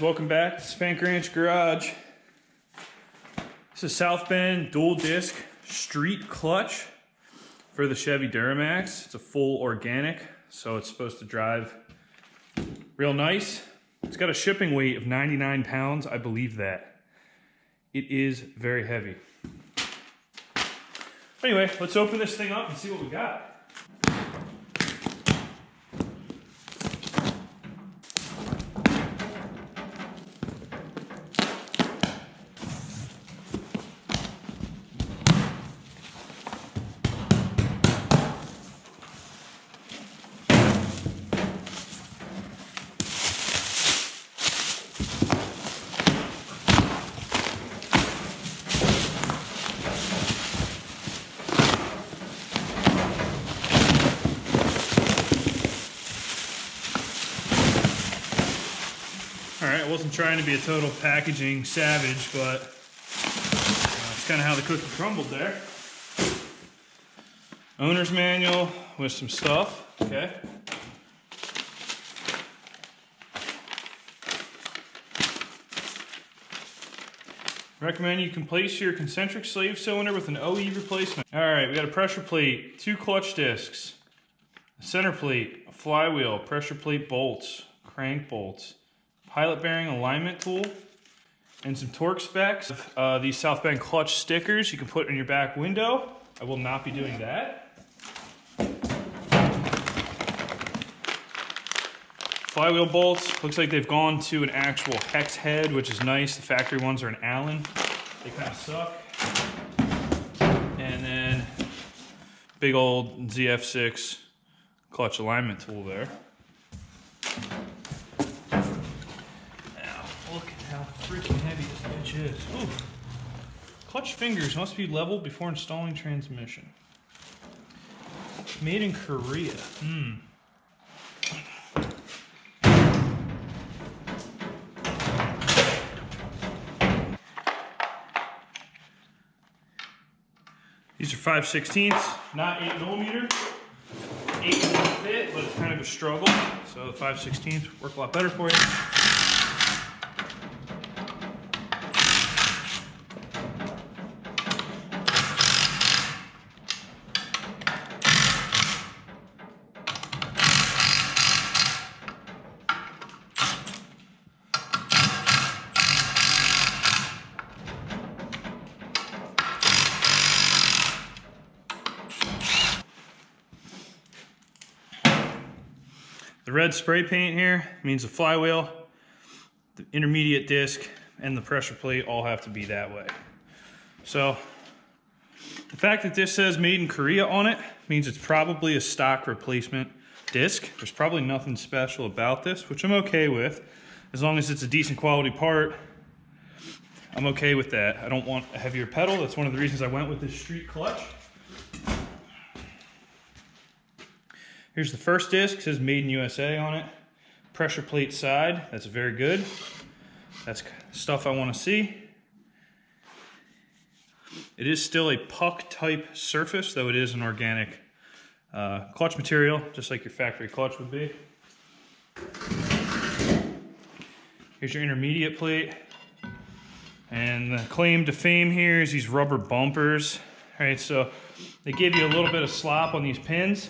Welcome back to Spank Ranch Garage. This is South Bend dual disc street clutch for the Chevy Duramax. It's a full organic, so it's supposed to drive real nice. It's got a shipping weight of 99 pounds, I believe that. It is very heavy. Anyway, let's open this thing up and see what we got. Alright, I wasn't trying to be a total packaging savage, but it's kind of how the cookie crumbled there. Owner's manual with some stuff, okay. Recommend you can place your concentric slave cylinder with an OE replacement. Alright, we got a pressure plate, 2 clutch discs, a center plate, a flywheel, pressure plate bolts, crank bolts, pilot bearing alignment tool, and some torque specs. These South Bend clutch stickers you can put in your back window. I will not be doing that. Flywheel bolts, looks like they've gone to an actual hex head, which is nice. The factory ones are an Allen. They kind of suck. And then big old ZF6 clutch alignment tool there. How freaking heavy this bitch is. Ooh. Clutch fingers must be leveled before installing transmission. Made in Korea. These are 5/16, not 8mm. 8 will fit, but it's kind of a struggle. So the 5/16 work a lot better for you. The red spray paint here means the flywheel, the intermediate disc, and the pressure plate all have to be that way. So the fact that this says made in Korea on it means it's probably a stock replacement disc. There's probably nothing special about this, which I'm okay with. As long as it's a decent quality part, I'm okay with that. I don't want a heavier pedal. That's one of the reasons I went with this street clutch. Here's the first disc, it says Made in USA on it. Pressure plate side, that's very good. That's stuff I want to see. It is still a puck type surface, though it is an organic clutch material, just like your factory clutch would be. Here's your intermediate plate. And the claim to fame here is these rubber bumpers. All right, so they give you a little bit of slop on these pins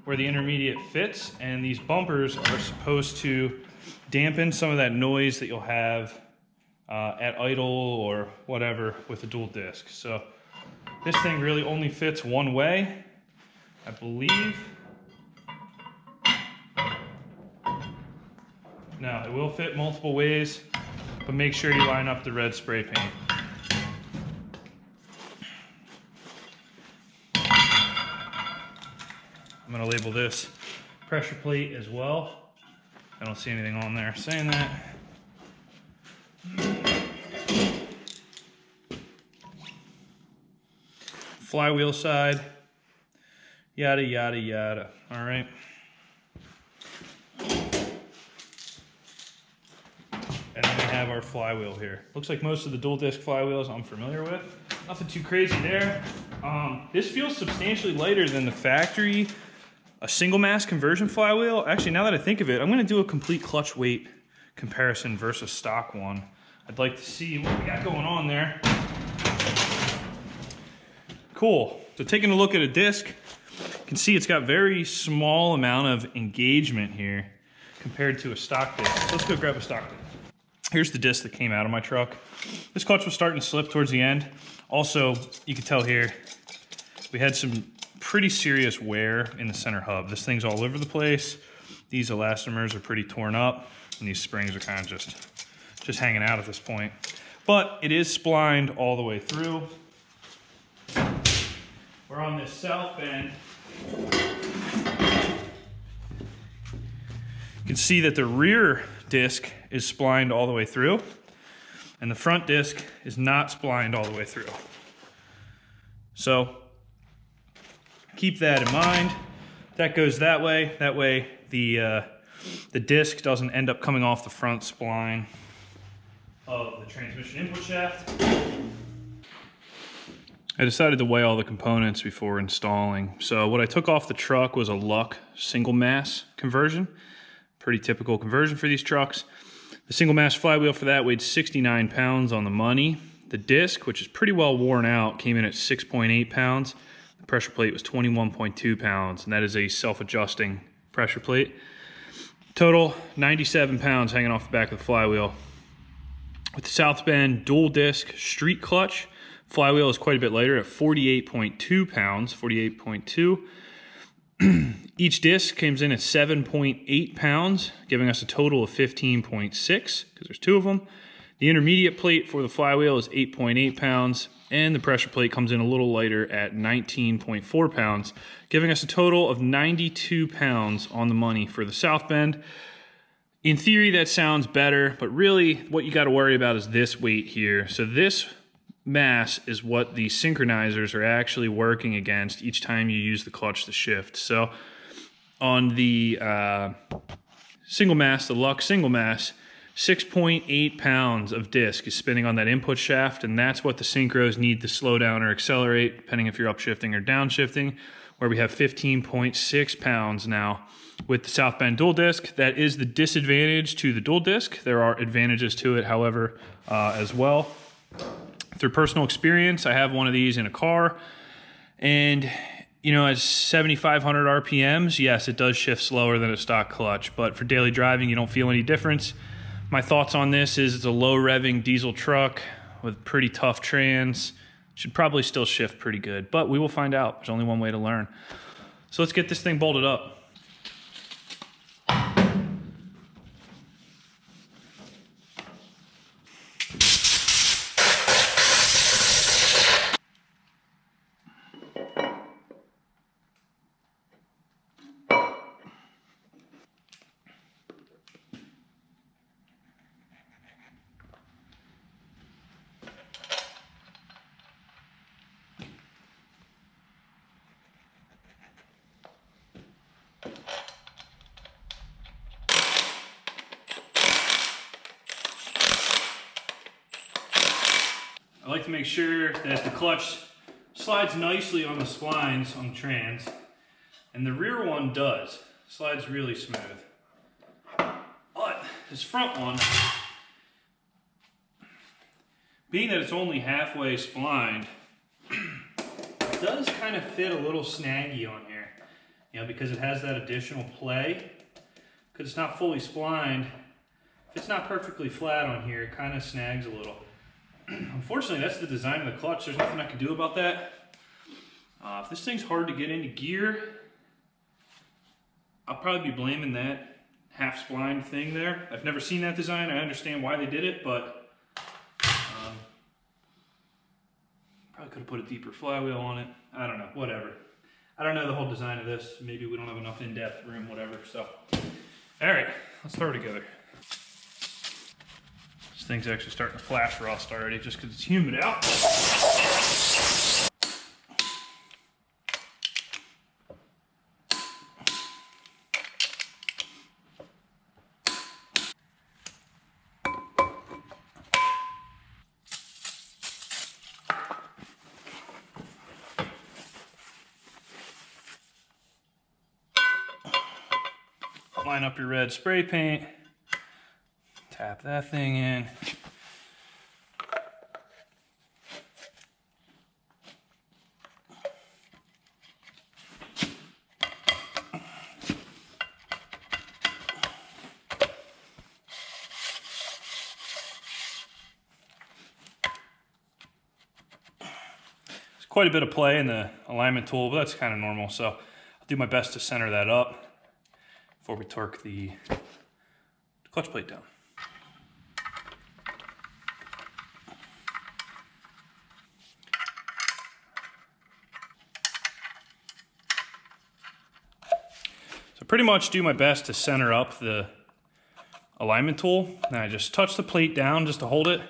where the intermediate fits, and these bumpers are supposed to dampen some of that noise that you'll have at idle or whatever with a dual disc. So this thing really only fits one way, I believe. No, it will fit multiple ways, but make sure you line up the red spray paint. I'm going to label this pressure plate as well. I don't see anything on there saying that. Flywheel side, yada, yada, yada. All right. And then we have our flywheel here. Looks like most of the dual disc flywheels I'm familiar with. Nothing too crazy there. This feels substantially lighter than the factory a single mass conversion flywheel. Actually, now that I think of it, I'm gonna do a complete clutch weight comparison versus stock one. I'd like to see what we got going on there. Cool. So taking a look at a disc, you can see it's got very small amount of engagement here compared to a stock disc. So let's go grab a stock disc. Here's the disc that came out of my truck. This clutch was starting to slip towards the end. Also, you can tell here, we had some pretty serious wear in the center hub. This thing's all over the place. These elastomers are pretty torn up, and these springs are kind of just hanging out at this point. But it is splined all the way through. We're on this South Bend. You can see that the rear disc is splined all the way through, and the front disc is not splined all the way through. So keep that in mind. That goes that way. That way the disc doesn't end up coming off the front spline of the transmission input shaft. I decided to weigh all the components before installing. So what I took off the truck was a Luck single mass conversion. Pretty typical conversion for these trucks. The single mass flywheel for that weighed 69 pounds on the money. The disc, which is pretty well worn out, came in at 6.8 pounds. The pressure plate was 21.2 pounds, and that is a self-adjusting pressure plate. Total, 97 pounds hanging off the back of the flywheel. With the South Bend dual disc street clutch, flywheel is quite a bit lighter at 48.2 pounds, 48.2. Each disc comes in at 7.8 pounds, giving us a total of 15.6, because there's two of them. The intermediate plate for the flywheel is 8.8 pounds, and the pressure plate comes in a little lighter at 19.4 pounds, giving us a total of 92 pounds on the money for the South Bend. In theory, that sounds better, but really what you got to worry about is this weight here. So this mass is what the synchronizers are actually working against each time you use the clutch to shift. So on the single mass, the Luck single mass, 6.8 pounds of disc is spinning on that input shaft, and that's what the synchros need to slow down or accelerate, depending if you're upshifting or downshifting, where we have 15.6 pounds now. With the South Bend dual disc, that is the disadvantage to the dual disc. There are advantages to it, however, as well. Through personal experience, I have one of these in a car, and you know, at 7,500 RPMs, yes, it does shift slower than a stock clutch, but for daily driving, you don't feel any difference. My thoughts on this is it's a low revving diesel truck with pretty tough trans. Should probably still shift pretty good, but we will find out. There's only one way to learn. So let's get this thing bolted up. I like to make sure that the clutch slides nicely on the splines on the trans, and the rear one does. Slides really smooth. But this front one, being that it's only halfway splined, it does kind of fit a little snaggy on here. You know, because it has that additional play. Because it's not fully splined, if it's not perfectly flat on here, it kind of snags a little. Unfortunately, that's the design of the clutch. There's nothing I can do about that. If this thing's hard to get into gear, I'll probably be blaming that half splined thing there. I've never seen that design. I understand why they did it, but probably could have put a deeper flywheel on it. I don't know, whatever. I don't know the whole design of this. Maybe we don't have enough in-depth room, whatever. So, all right, let's throw it together. This thing's actually starting to flash rust already just because it's humid out. Line up your red spray paint. Tap that thing in. Quite a bit of play in the alignment tool, but that's kind of normal. So I'll do my best to center that up before we torque the clutch plate down. So pretty much do my best to center up the alignment tool. And I just touch the plate down just to hold it.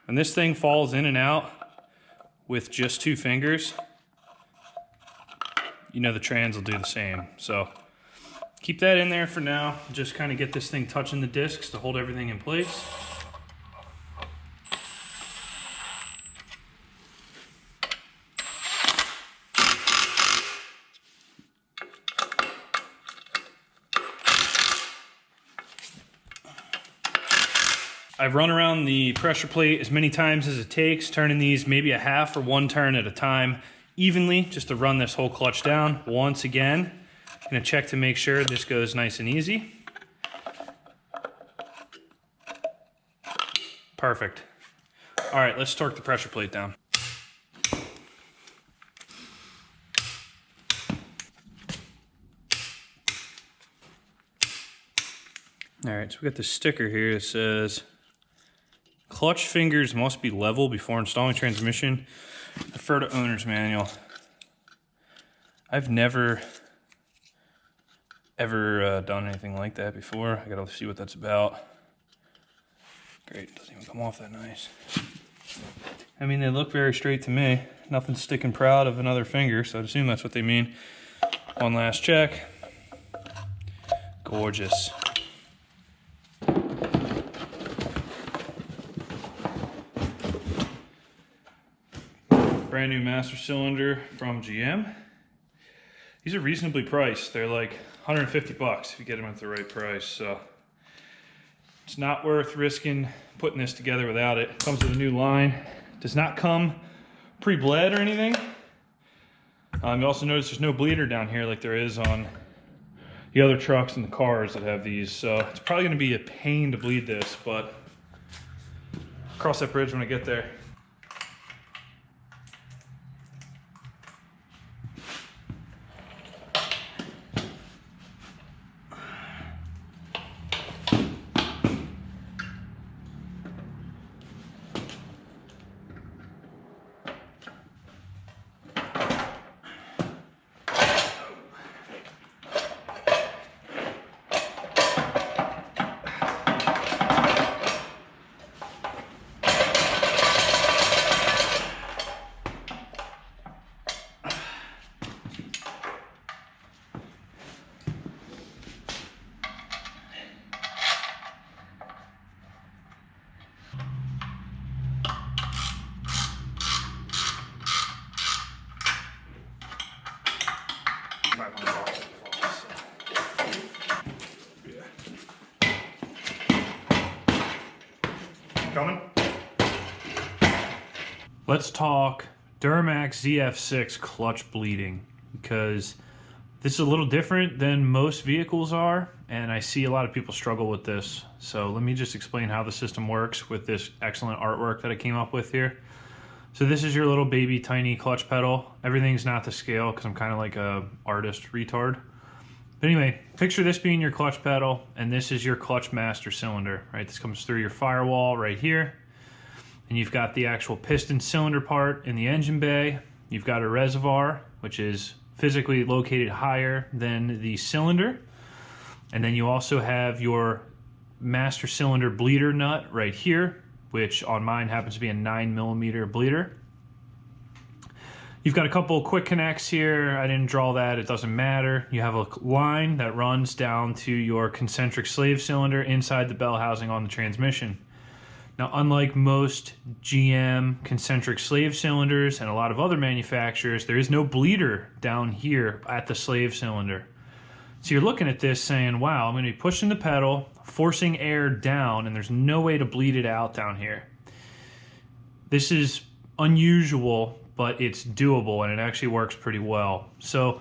And this thing falls in and out with just 2 fingers. You know the trans will do the same. So keep that in there for now. Just kind of get this thing touching the discs to hold everything in place. I've run around the pressure plate as many times as it takes, turning these maybe a half or 1 turn at a time evenly, just to run this whole clutch down. Once again, I'm gonna check to make sure this goes nice and easy. Perfect. All right, let's torque the pressure plate down. All right, so we got this sticker here that says, clutch fingers must be level before installing transmission. Refer to owner's manual. I've never, ever done anything like that before. I gotta see what that's about. Great, doesn't even come off that nice. I mean, they look very straight to me. Nothing sticking proud of another finger, so I'd assume that's what they mean. One last check. Gorgeous. Brand new master cylinder from GM. These are reasonably priced. They're like 150 bucks if you get them at the right price. So it's not worth risking putting this together without it. It comes with a new line. Does not come pre-bled or anything. You also notice there's no bleeder down here like there is on the other trucks and the cars that have these. So it's probably gonna be a pain to bleed this, but I'll cross that bridge when I get there. Coming. Let's talk Duramax ZF6 clutch bleeding, because this is a little different than most vehicles are, and I see a lot of people struggle with this. So let me just explain how the system works with this excellent artwork that I came up with here. So this is your little baby tiny clutch pedal. Everything's not to scale because I'm kind of like a artist retard. But anyway, picture this being your clutch pedal, and this is your clutch master cylinder, right? This comes through your firewall right here. And you've got the actual piston cylinder part in the engine bay. You've got a reservoir, which is physically located higher than the cylinder. And then you also have your master cylinder bleeder nut right here, which on mine happens to be a 9mm bleeder. You've got a couple quick connects here. I didn't draw that, it doesn't matter. You have a line that runs down to your concentric slave cylinder inside the bell housing on the transmission. Now, unlike most GM concentric slave cylinders and a lot of other manufacturers, there is no bleeder down here at the slave cylinder. So you're looking at this saying, wow, I'm gonna be pushing the pedal, forcing air down, and there's no way to bleed it out down here. This is unusual, but it's doable, and it actually works pretty well. So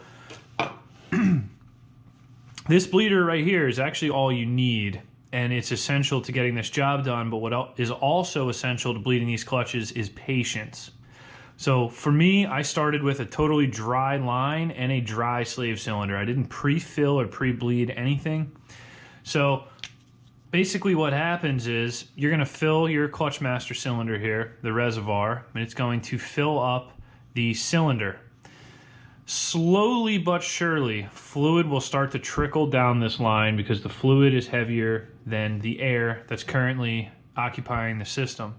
this bleeder right here is actually all you need, and it's essential to getting this job done. But what is also essential to bleeding these clutches is patience. So for me, I started with a totally dry line and a dry slave cylinder. I didn't pre-fill or pre-bleed anything. So basically what happens is you're going to fill your clutch master cylinder here, the reservoir, and it's going to fill up the cylinder. Slowly but surely, fluid will start to trickle down this line because the fluid is heavier than the air that's currently occupying the system.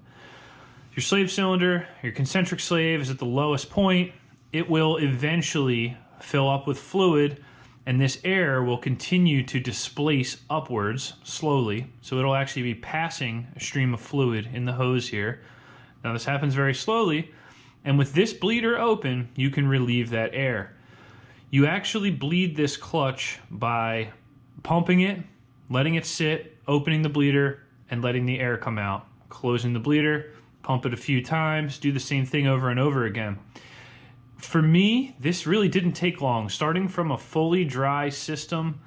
Your slave cylinder, your concentric slave, is at the lowest point. It will eventually fill up with fluid, and this air will continue to displace upwards slowly. So it'll actually be passing a stream of fluid in the hose here. Now this happens very slowly, and with this bleeder open, you can relieve that air. You actually bleed this clutch by pumping it, letting it sit, opening the bleeder, and letting the air come out. Closing the bleeder, pump it a few times, do the same thing over and over again. For me, this really didn't take long. Starting from a fully dry system,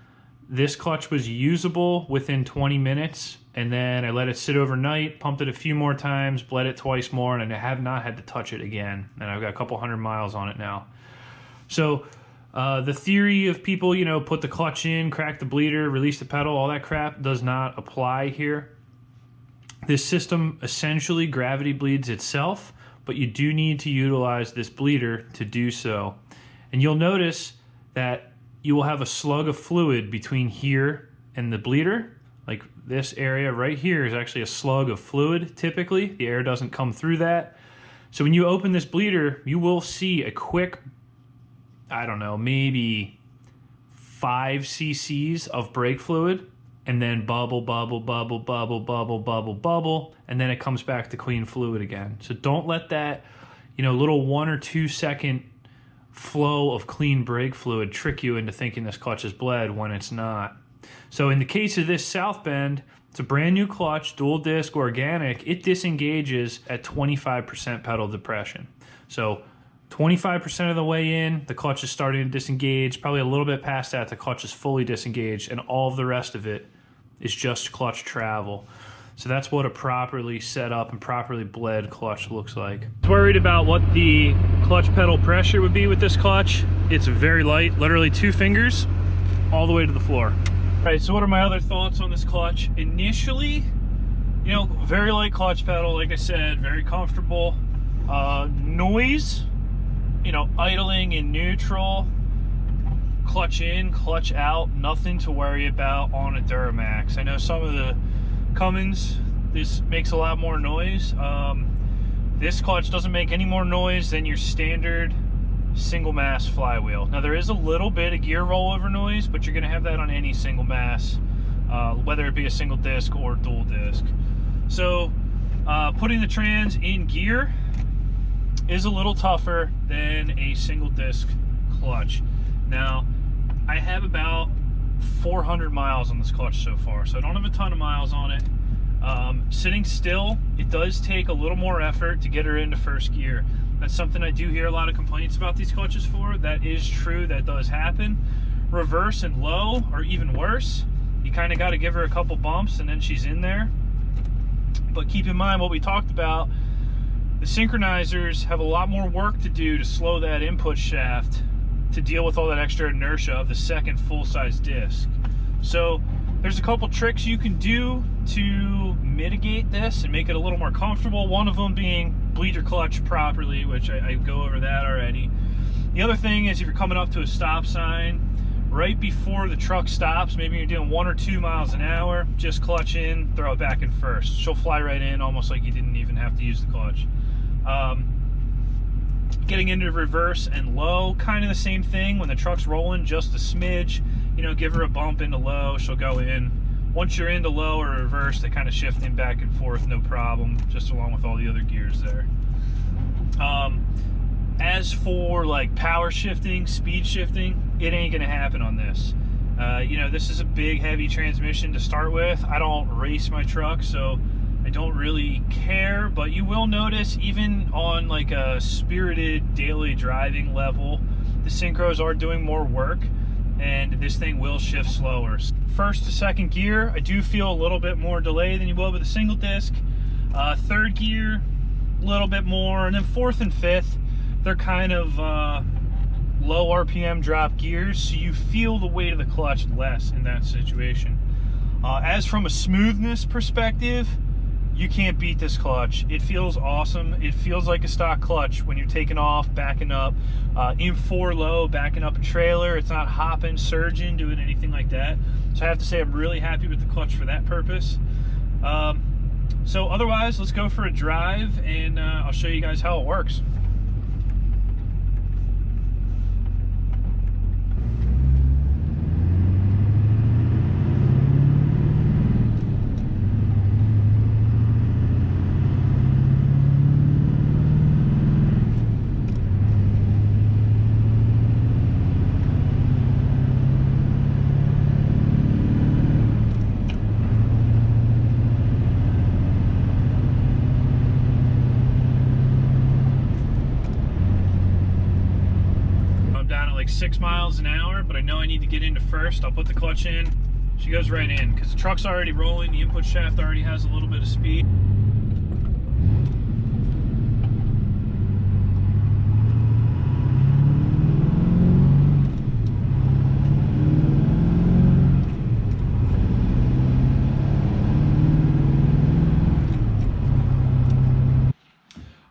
this clutch was usable within 20 minutes, and then I let it sit overnight, pumped it a few more times, bled it twice more, and I have not had to touch it again. And I've got a couple hundred miles on it now. So the theory of people, you know, put the clutch in, crack the bleeder, release the pedal, all that crap does not apply here. This system essentially gravity bleeds itself, but you do need to utilize this bleeder to do so. And you'll notice that you will have a slug of fluid between here and the bleeder. Like this area right here is actually a slug of fluid typically. The air doesn't come through that. So when you open this bleeder, you will see a quick, I don't know, maybe 5 cc's of brake fluid, and then bubble, bubble, bubble, bubble, bubble, bubble, bubble, and then it comes back to clean fluid again. So don't let that, you know, little 1 or 2 second flow of clean brake fluid trick you into thinking this clutch is bled when it's not. So in the case of this South Bend, it's a brand new clutch, dual disc, organic. It disengages at 25% pedal depression. So 25% of the way in, the clutch is starting to disengage. Probably a little bit past that, the clutch is fully disengaged, and all of the rest of it is just clutch travel. So that's what a properly set up and properly bled clutch looks like. I was worried about what the clutch pedal pressure would be with this clutch. It's very light, literally 2 fingers all the way to the floor. All right, so what are my other thoughts on this clutch? Initially, you know, very light clutch pedal, like I said, very comfortable. Noise, you know, idling in neutral, clutch in, clutch out, nothing to worry about on a Duramax. I know some of the Cummins, this makes a lot more noise. This clutch doesn't make any more noise than your standard single mass flywheel. Now there is a little bit of gear rollover noise, but you're gonna have that on any single mass, whether it be a single disc or dual disc. So putting the trans in gear is a little tougher than a single disc clutch. Now I have about 400 miles on this clutch so far, so I don't have a ton of miles on it. Sitting still, it does take a little more effort to get her into first gear. That's something I do hear a lot of complaints about these clutches for. That is true, that does happen. Reverse and low are even worse. You kind of got to give her a couple bumps and then she's in there. But keep in mind what we talked about, the synchronizers have a lot more work to do to slow that input shaft to deal with all that extra inertia of the second full-size disc. So there's a couple tricks you can do to mitigate this and make it a little more comfortable. One of them being bleed your clutch properly, which I go over that already. The other thing is if you're coming up to a stop sign, right before the truck stops, maybe you're doing 1 or 2 miles an hour, just clutch in, throw it back in first. She'll fly right in almost like you didn't even have to use the clutch. Getting into reverse and low, kind of the same thing. When the truck's rolling just a smidge, you know, give her a bump into low, she'll go in. Once you're into low or reverse, they kind of shift in back and forth, no problem, just along with all the other gears there. As for like power shifting, speed shifting, it ain't gonna happen on this. You know, this is a big, heavy transmission to start with. I don't race my truck, so I don't really care, but you will notice even on like a spirited daily driving level, the synchros are doing more work and this thing will shift slower. First to second gear, I do feel a little bit more delay than you will with a single disc. Third gear, a little bit more, and then fourth and fifth, they're kind of low RPM drop gears, so you feel the weight of the clutch less in that situation. As from a smoothness perspective, you can't beat this clutch. It feels awesome. It feels like a stock clutch when you're taking off, backing up, in 4 low, backing up a trailer. It's not hopping, surging, doing anything like that. So I have to say I'm really happy with the clutch for that purpose. So otherwise, let's go for a drive and I'll show you guys how it works. Like 6 miles an hour, but I know I need to get into first. I'll put the clutch in. She goes right in because the truck's already rolling. The input shaft already has a little bit of speed.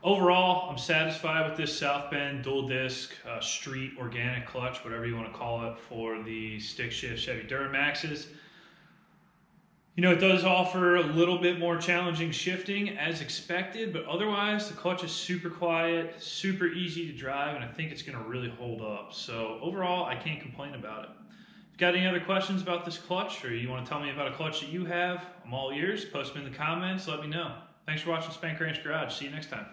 Overall, I'm satisfied with this South Bend dual disc street organic clutch, whatever you want to call it, for the stick shift Chevy Duramaxes. You know, it does offer a little bit more challenging shifting as expected, but otherwise the clutch is super quiet, super easy to drive, and I think it's going to really hold up. So overall, I can't complain about it. If you've got any other questions about this clutch, or you want to tell me about a clutch that you have, I'm all ears. Post them in the comments, let me know. Thanks for watching Spank Ranch Garage. See you next time.